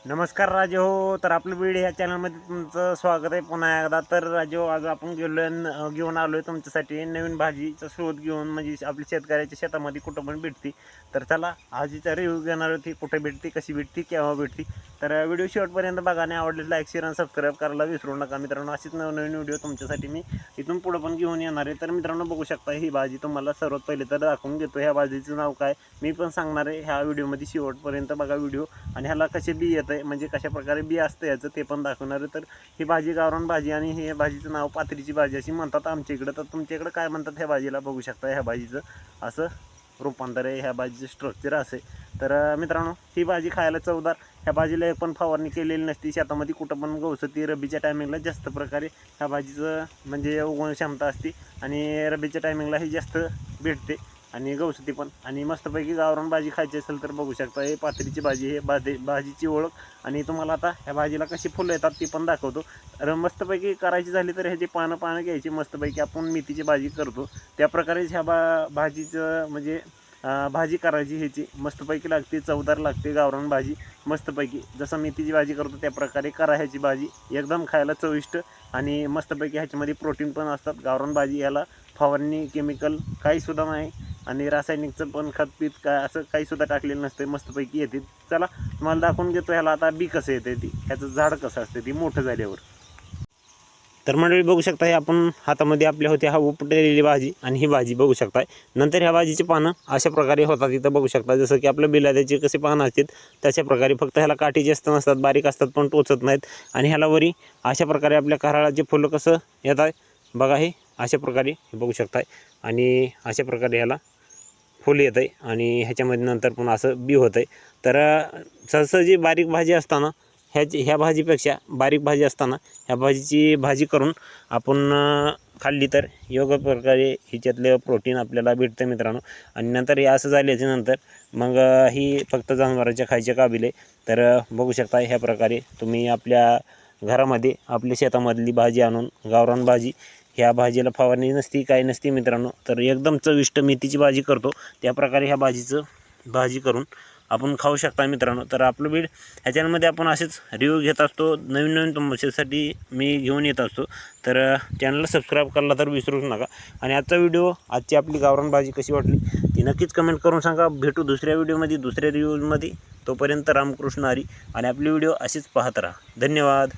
नमस्कार राजे हो. तर आपलं बीड ह्या चॅनलमध्ये तुमचं स्वागत आहे पुन्हा एकदा. तर राजे हो, आज आपण घेऊन आलो आहे तुमच्यासाठी नवीन भाजीचा शोध घेऊन, म्हणजे आपल्या शेतकऱ्याच्या शेतामध्ये कुठं पण भेटते. तर चला भाजीचा रिव्ह्यू घेणार होती, कुठे भेटते, कशी भेटते, केव्हा भेटते. तर व्हिडिओ शेवटपर्यंत बघा आणि आवडले लाईक शेअर आणि सबस्क्राईब करायला विसरू नका मित्रांनो. अशीच नवनवीन व्हिडिओ तुमच्यासाठी मी इथून पुढं पण घेऊन येणार आहे. तर मित्रांनो बघू शकता, ही भाजी तुम्हाला सर्वात पहिले तर दाखवून घेतो. ह्या भाजीचं नाव काय मी पण सांगणार आहे ह्या व्हिडिओमध्ये. शेवटपर्यंत बघा व्हिडिओ आणि ह्याला कसे बी येत आहे, म्हणजे कशा प्रकारे बी असतं याचं ते पण दाखवणार आहे. तर ही भाजी गावरान भाजी आणि हे भाजीचं नाव पात्रीची भाजी अशी म्हणतात आमच्या इकडं. तर तुमच्या इकडं काय म्हणतात ह्या भाजीला बघू शकता. ह्या भाजीचं असं रूपांतर आहे, ह्या भाजीचं स्ट्रक्चर असे. तर मित्रांनो, ही भाजी खायला चवदार. ह्या भाजीला एक पण फवारणी केलेली नसती, शेतामध्ये कुठं पण गवसती. रब्बीच्या टायमिंगला जास्त प्रकारे ह्या भाजीचं म्हणजे उगवण क्षमता असते आणि रब्बीच्या टायमिंगला ही जास्त भेटते आणि गवसती पण. आणि मस्तपैकी गावरान भाजी खायची असेल तर बघू शकता, हे पात्रीची भाजी, हे भाजीची ओळख. आणि तुम्हाला आता ह्या भाजीला कशी फुलं येतात ती पण दाखवतो. तर मस्तपैकी करायची झाली तर ह्याची पानं घ्यायची, मस्तपैकी आपण मेथीची भाजी करतो त्या प्रकारेच ह्या भाजीचं म्हणजे भाजी करायची. ह्याची मस्तपैकी लागते, चवदार लागते गावरान भाजी. मस्तपैकी जसं मेथीची भाजी करतो त्या प्रकारे करा ह्याची भाजी, एकदम खायला चविष्ट. आणि मस्तपैकी ह्याच्यामध्ये प्रोटीन पण असतात. गावरान भाजी याला फवारणी केमिकल काहीसुद्धा नाही आणि रासायनिकचं पण खतपीत काय असं काहीसुद्धा टाकलेलं नसते, मस्तपैकी येते. चला तुम्हाला दाखवून घेतो ह्याला आता बी कसं येते, ती ह्याचं झाड कसं असते ती मोठं झाल्यावर. तर मंडळी बघू शकता, हे आपण हातामध्ये आपल्या होते हा उपटलेली भाजी आणि ही भाजी बघू शकताय. नंतर ह्या भाजीची पानं अशा प्रकारे होतात. इथं बघू शकता जसं की आपल्या बिलाद्याचे कसे पानं असतात तशा प्रकारे, फक्त ह्याला काठी जास्त नसतात, बारीक असतात पण टोचत नाहीत. आणि ह्याला वरी अशा प्रकारे आपल्या कारळाचे फुलं कसं येत आहे बघा, हे अशा प्रकारे हे बघू शकताय. आणि अशा प्रकारे ह्याला फुल येत आहे आणि ह्याच्यामध्ये नंतर पण असं बी होतं आहे. तर सहजी बारीक भाजी असताना ह्या भाजीपेक्षा बारीक भाजी असताना ह्या भाजीची भाजी करून आपण खाल्ली तर योग्य प्रकारे ह्याच्यातलं प्रोटीन आपल्याला भेटतं मित्रांनो. आणि नंतर हे असं झाल्याच्यानंतर मग ही फक्त जनावरांच्या खायच्या काबिल आहे. तर बघू शकता ह्या प्रकारे तुम्ही आपल्या घरामध्ये आपल्या शेतामधली भाजी आणून, गावरान भाजी, ह्या भाजीला फवारणी नसती, काही नसती मित्रांनो. तर एकदम चविष्ट मेथीची भाजी करतो त्या प्रकारे ह्या भाजी करून आपण खाऊ शकता मित्रांनो. तर आपलं बीड ह्या चॅनलमध्ये आपण असेच रिव्ह्यू घेत असतो, नवीन तुमच्यासाठी मी घेऊन येत असतो. तर चॅनलला सबस्क्राईब करायला तर विसरूच नका. आणि आजची आपली गावरान भाजी कशी वाटली ती नक्कीच कमेंट करून सांगा. भेटू दुसऱ्या व्हिडिओमध्ये, दुसऱ्या रिव्ह्यूमध्ये. तोपर्यंत रामकृष्ण हरी. आणि आपली व्हिडिओ अशीच पाहत राहा. धन्यवाद.